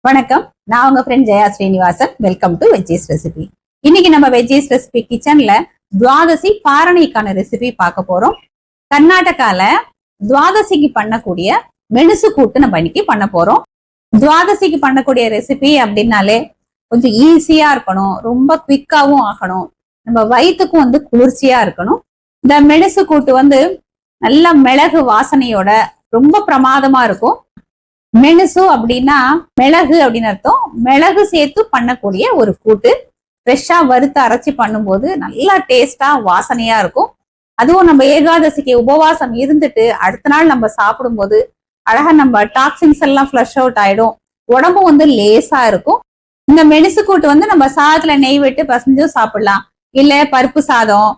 வணக்கம். நான் உங்க friend Jaya Srinivasan. Welcome to veggies recipe. இன்னைக்கு நம்ம வெஜ்ஜீஸ் ரெசிபி கிச்சன்ல துவாதசி பாரணிக்கான ரெசிபி பார்க்க போறோம். கர்நாடகால துவாதசிக்கு பண்ணக்கூடிய மெணுசு கூட்டு நம்ம இன்னைக்கு பண்ண போறோம். துவாதசிக்கு பண்ணக்கூடிய ரெசிபி அப்படின்னாலே கொஞ்சம் ஈஸியா இருக்கணும், ரொம்ப குவிக்காவும் ஆகணும், நம்ம வயிற்றுக்கும் குளிர்ச்சியா இருக்கணும். இந்த மெணுசு கூட்டு நல்ல மிளகு வாசனையோட ரொம்ப பிரமாதமா இருக்கும். மெணுசு அப்படின்னா மிளகு அப்படின்னு அர்த்தம். மிளகு சேர்த்து பண்ணக்கூடிய ஒரு கூட்டு. ஃப்ரெஷ்ஷா வறுத்து அரைச்சி பண்ணும்போது நல்லா டேஸ்டா வாசனையா இருக்கும். அதுவும் நம்ம ஏகாதசிக்கு உபவாசம் இருந்துட்டு அடுத்த நாள் நம்ம சாப்பிடும்போது அழகா நம்ம டாக்ஸின்ஸ் எல்லாம் ஃப்ளஷ் அவுட் ஆயிடும். உடம்பும் லேசா இருக்கும். இந்த மெணுசு கூட்டு நம்ம சாதத்துல நெய் விட்டு பசஞ்சும் சாப்பிடலாம், இல்ல பருப்பு சாதம்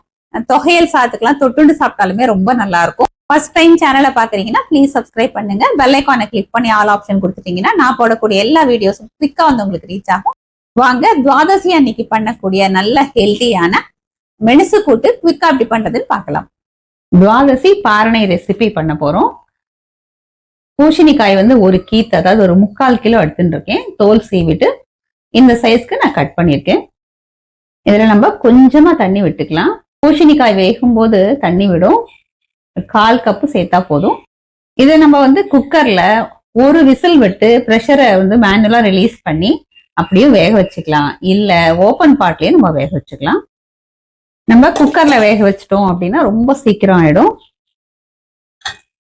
தொகையல் சாதத்துக்கெல்லாம் தொட்டுண்டு சாப்பிட்டாலுமே ரொம்ப நல்லா இருக்கும். ஃபர்ஸ்ட் டைம் சேனலை பாக்குறீங்கன்னா ப்ளீஸ் சப்ஸ்கிரைப் பண்ணுங்க. பெல் ஐகானை கிளிக் பண்ணி ஆல் ஆப்ஷன் கொடுத்துட்டீங்கன்னா நான் போடக்கூடிய எல்லா வீடியோஸும் குவிக்கா உங்களுக்கு ரீச் ஆகும். வாங்க துவாதசி அன்னைக்கு பண்ணக்கூடிய நல்ல ஹெல்த்தியான மெணுசு கூட்டு குவிக்கா அப்படி பண்றதுன்னு பார்க்கலாம். துவாதசி பாரணை ரெசிபி பண்ண போறோம். பூசணிக்காய் ஒரு கீத்து, அதாவது ஒரு 3/4 கிலோ எடுத்துட்டு இருக்கேன். தோல் சீவிட்டு இந்த சைஸ்க்கு நான் கட் பண்ணியிருக்கேன். இதுல நம்ம கொஞ்சமா தண்ணி விட்டுக்கலாம். பூசணிக்காய் வேகும் போது தண்ணி விடும். 1/4 கப்பு சேர்த்தா போதும். இதை நம்ம குக்கர்ல ஒரு விசில் விட்டு ப்ரெஷரை மேனுவலா ரிலீஸ் பண்ணி அப்படியே வேக வச்சுக்கலாம், இல்ல ஓப்பன் பாட்லயே நம்ம வேக வச்சுக்கலாம். நம்ம குக்கர்ல வேக வச்சிட்டோம் அப்படின்னா ரொம்ப சீக்கிரம் ஆயிடும்.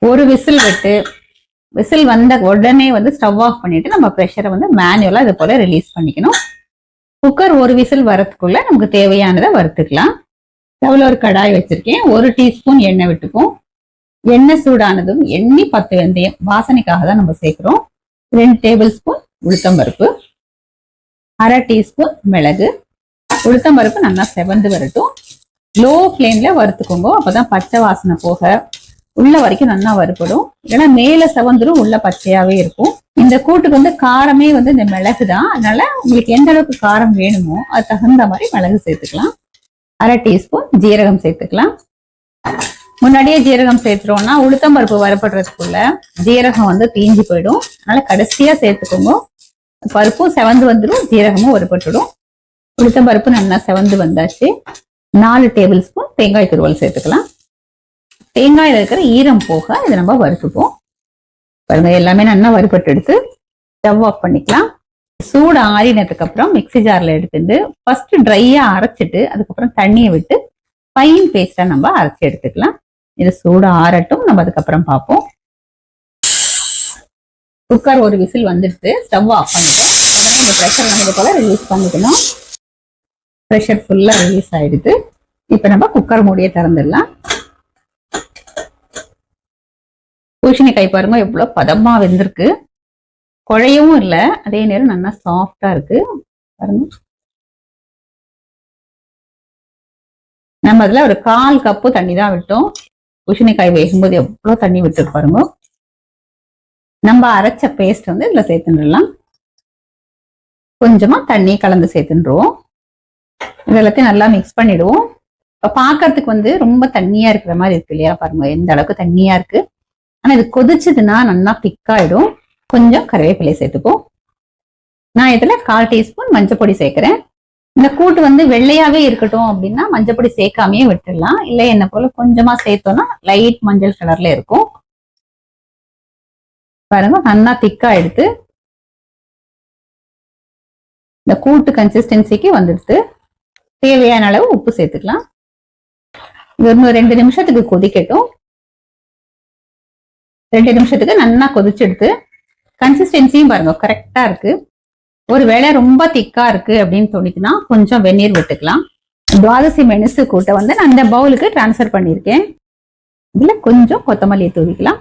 ஒரு விசில் விட்டு விசில் வந்த உடனே ஸ்டவ் ஆஃப் பண்ணிட்டு நம்ம ப்ரெஷரை மேனுவலா இது போல ரிலீஸ் பண்ணிக்கணும். குக்கர் ஒரு விசில் வரதுக்குள்ள நமக்கு தேவையானதை வறுத்துக்கலாம். ஸ்டவ்ல ஒரு கடாய் வச்சிருக்கேன். 1 டீஸ்பூன் எண்ணெய் விட்டுப்போம். எண்ணெய் சூடானதும் எண்ணெய் 10 வெந்தயம், வாசனைக்காக தான் நம்ம சேர்க்கிறோம். 2 டேபிள் ஸ்பூன் உளுத்தம்பருப்பு, 1/2 டீஸ்பூன் மிளகு. உளுத்தம்பருப்பு நல்லா செவந்து வரட்டும். லோ ஃப்ளேம்ல வறுத்துக்கோங்க, அப்பதான் பச்சை வாசனை போக உள்ள வரைக்கும் நல்லா வறுப்படும். இல்லைன்னா மேல செவந்துரும், உள்ள பச்சையாவே இருக்கும். இந்த கூட்டுக்கு காரமே இந்த மிளகு தான். அதனால உங்களுக்கு எந்த அளவுக்கு காரம் வேணுமோ அது தகுந்த மாதிரி மிளகு சேர்த்துக்கலாம். 1/2 டீஸ்பூன் ஜீரகம் சேர்த்துக்கலாம். முன்னாடியே ஜீரகம் சேர்த்துட்டோம்னா உளுத்தம்பருப்பு வரப்படுறதுக்குள்ள ஜீரகம் தீஞ்சு போயிடும். அதனால கடைசியா சேர்த்துக்கோங்க. பருப்பும் செவந்து வந்துடும், ஜீரகமும் வறுபட்டுடும். உளுத்தம்பருப்பு நல்லா செவந்து வந்தாச்சு. 4 டேபிள் ஸ்பூன் தேங்காய் துருவல் சேர்த்துக்கலாம். தேங்காயில இருக்கிற ஈரம் போக இதை நம்ம வறுத்துப்போம். பாருங்க, எல்லாமே நல்லா வறுபட்டு எடுத்து ஸ்டவ் ஆஃப் பண்ணிக்கலாம். சூடு ஆறினதுக்கு அப்புறம் மிக்சி ஜார்ல எடுத்துட்டு ஃபர்ஸ்ட் ட்ரையா அரைச்சிட்டு அதுக்கப்புறம் தண்ணியை விட்டு ஃபைன் பேஸ்டா நம்ம அரைச்சி எடுத்துக்கலாம். இது சூடு ஆறட்டும், நம்ம அதுக்கப்புறம் பார்ப்போம். குக்கர் ஒரு விசில் வந்துடுது, ஸ்டவ் ஆஃப் பண்ணிட்டோம். உடனே இந்த ப்ரெஷர் நம்ம இது போல ரிலீஸ் பண்ணிக்கணும். ப்ரெஷர் ஃபுல்லா ரிலீஸ் ஆயிடுது. இப்ப நம்ம குக்கர் மூடியை திறந்துடலாம். பூசணிக்காய் பாருங்க எவ்வளவு பதமா வெந்திருக்கு. குழையவும் இல்லை, அதே நேரம் நல்லா சாஃப்டா இருக்கு. பாருங்க, நம்ம அதுல ஒரு 1/4 கப்பு தண்ணி தான் விட்டோம். பூசணிக்காய் வேகும்போது எவ்வளவு தண்ணி விட்டு பாருங்க. நம்ம அரைச்ச பேஸ்ட் இதுல சேர்த்துடலாம். கொஞ்சமா தண்ணி கலந்து சேர்த்துருவோம். இது எல்லாத்தையும் நல்லா மிக்ஸ் பண்ணிடுவோம். இப்ப பாக்குறதுக்கு ரொம்ப தண்ணியா இருக்கிற மாதிரி இருக்கு இல்லையா? பாருங்க எந்த அளவுக்கு தண்ணியா இருக்கு. ஆனா இது கொதிச்சதுன்னா நல்லா திக்காயிடும். கொஞ்சம் கருவேப்பிலை சேர்த்துப்போம். நான் இதுல 1/4 டீஸ்பூன் மஞ்சள் பொடி சேர்க்கிறேன். இந்த கூட்டு வெள்ளையாவே இருக்கட்டும் அப்படின்னா மஞ்சள் பொடி சேர்க்காமையே விட்டுடலாம். இல்லை என்ன போல கொஞ்சமா சேர்த்தோம்னா லைட் மஞ்சள் கலர்ல இருக்கும். பாருங்க நல்லா திக்கா எடுத்து இந்த கூட்டு கன்சிஸ்டன்சிக்கு வந்துடுது. தேவையான அளவு உப்பு சேர்த்துக்கலாம். இது 2 நிமிஷத்துக்கு கொதிக்கட்டும். 2 நிமிஷத்துக்கு நல்லா கொதிச்செடுத்து கன்சிஸ்டன்சியும் பாருங்க கரெக்டா இருக்கு. ஒருவேளை ரொம்ப திக்கா இருக்கு அப்படின்னு தோணிச்சுன்னா கொஞ்சம் வெந்நீர் விட்டுக்கலாம். துவாதசி மெணுசு கூட்டை நான் இந்த பவுலுக்கு டிரான்ஸ்ஃபர் பண்ணியிருக்கேன். இதுல கொஞ்சம் கொத்தமல்லி தூவிக்கலாம்.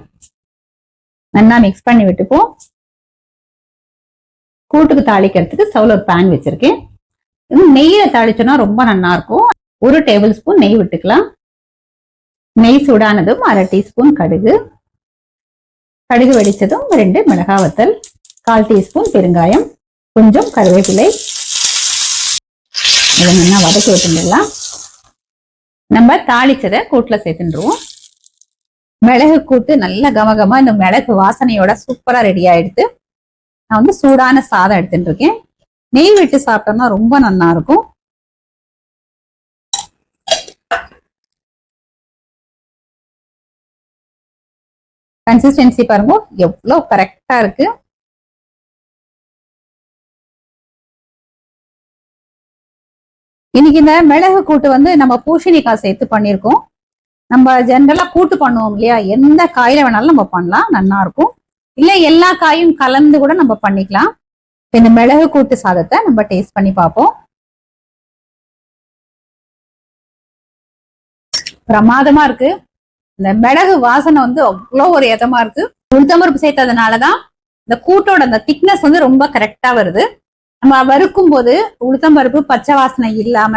நல்லா மிக்ஸ் பண்ணி விட்டுப்போம். கூட்டுக்கு தாளிக்கிறதுக்கு ஸ்டவ்ல ஒரு பேன் வச்சிருக்கேன். நெய்யில தாளிச்சோன்னா ரொம்ப நல்லா இருக்கும். 1 டேபிள் ஸ்பூன் நெய் விட்டுக்கலாம். நெய் சூடானதும் 1/2 டீஸ்பூன் கடுகு. கடுகு வெடிச்சதும் 2 மிளகாய் வத்தல், 1/4 டீஸ்பூன் பெருங்காயம், கொஞ்சம் கருவேப்பிலை. இதை நல்லா வதக்கி விட்டுடலாம். நம்ம தாளிச்சதை கூட்டுல சேர்த்துருவோம். மிளகு கூட்டு நல்ல கமகமா இந்த மிளகு வாசனையோட சூப்பரா ரெடி ஆயிடுது. நான் வந்து சூடான சாதம் எடுத்துட்டு இருக்கேன். நெய் விட்டு சாப்பிட்டோம்னா ரொம்ப நல்லா இருக்கும். கன்சிஸ்டன்சி பாருங்க எவ்வளவு கரெக்டா இருக்கு. இன்னைக்கு இந்த மிளகு கூட்டு வந்து நம்ம பூசணிக்காய் சேர்த்து பண்ணியிருக்கோம். நம்ம ஜென்ரலா கூட்டு பண்ணுவோம் இல்லையா, எந்த காயில வேணாலும் நம்ம பண்ணலாம், நல்லா இருக்கும். இல்ல எல்லா காயும் கலந்து கூட நம்ம பண்ணிக்கலாம். இந்த மிளகு கூட்டு சாதத்தை நம்ம டேஸ்ட் பண்ணி பார்ப்போம். பிரமாதமா இருக்கு. இந்த மிளகு வாசனை வந்து அவ்வளோ ஒரு இதமா இருக்கு. உளுத்தம்பருப்பு சேர்த்ததுனாலதான் இந்த கூட்டோட அந்த திக்னஸ் வந்து ரொம்ப கரெக்டா வருது. நம்ம வறுக்கும் போது உளுத்தம்பருப்பு பச்சை வாசனை இல்லாம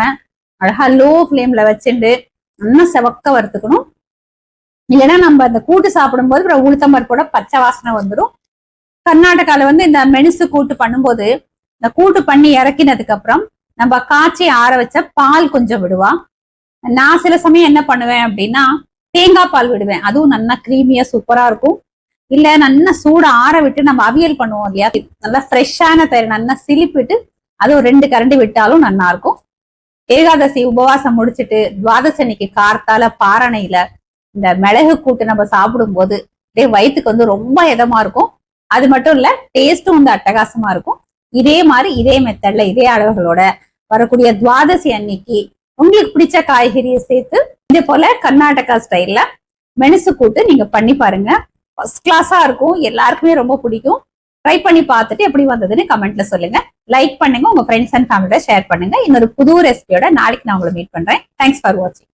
அழகா லோ ஃப்ளேம்ல வச்சுட்டு இன்னும் செவக்க வறுத்துக்கணும். இல்லைன்னா நம்ம அந்த கூட்டு சாப்பிடும்போது அப்புறம் உளுத்தம்பருப்போட பச்சை வாசனை வந்துடும். கர்நாடகால வந்து இந்த மெனுசு கூட்டு பண்ணும்போது இந்த கூட்டு பண்ணி இறக்கினதுக்கு அப்புறம் நம்ம காய்ச்சி ஆற வச்ச பால் கொஞ்சம் விடுவா. நான் சில சமயம் என்ன பண்ணுவேன் அப்படின்னா தேங்காய் பால் விடுவேன். அதுவும் நல்லா கிரீமியா சூப்பரா இருக்கும். இல்ல நல்லா சூட ஆற விட்டு நம்ம அவியல் பண்ணுவோம் இல்லையா, நல்லா ஃப்ரெஷ்ஷான தயிர் நல்லா சிலிப்பிட்டு அதுவும் 2 கரண்டி விட்டாலும் நல்லா இருக்கும். ஏகாதசி உபவாசம் முடிச்சுட்டு துவாதசி அன்னைக்கு கார்த்தால பாரணையில இந்த மிளகு கூட்டு நம்ம சாப்பிடும் போது வயிற்றுக்கு வந்து ரொம்ப இதமா இருக்கும். அது மட்டும் இல்ல டேஸ்டும் வந்து அட்டகாசமா இருக்கும். இதே மாதிரி இதே மெத்தட்ல இதே அளவுகளோட வரக்கூடிய துவாதசி அன்னைக்கு உங்களுக்கு பிடிச்ச காய்கறியை சேர்த்து இதே போல கர்நாடகா ஸ்டைல்ல மெனுசு கூட்டு நீங்க பண்ணி பாருங்க. ஃபர்ஸ்ட் கிளாஸா இருக்கும், எல்லாருக்குமே ரொம்ப பிடிக்கும். ட்ரை பண்ணி பார்த்துட்டு எப்படி வந்ததுன்னு கமெண்ட்ல சொல்லுங்க. லைக் பண்ணுங்க, உங்க ஃப்ரெண்ட்ஸ் அண்ட் ஃபேமிலியோட ஷேர் பண்ணுங்க. இன்னொரு புது ரெசிபியோட நாளைக்கு நான் உங்களை மீட் பண்றேன். தேங்க்ஸ் ஃபார் வாட்சிங்.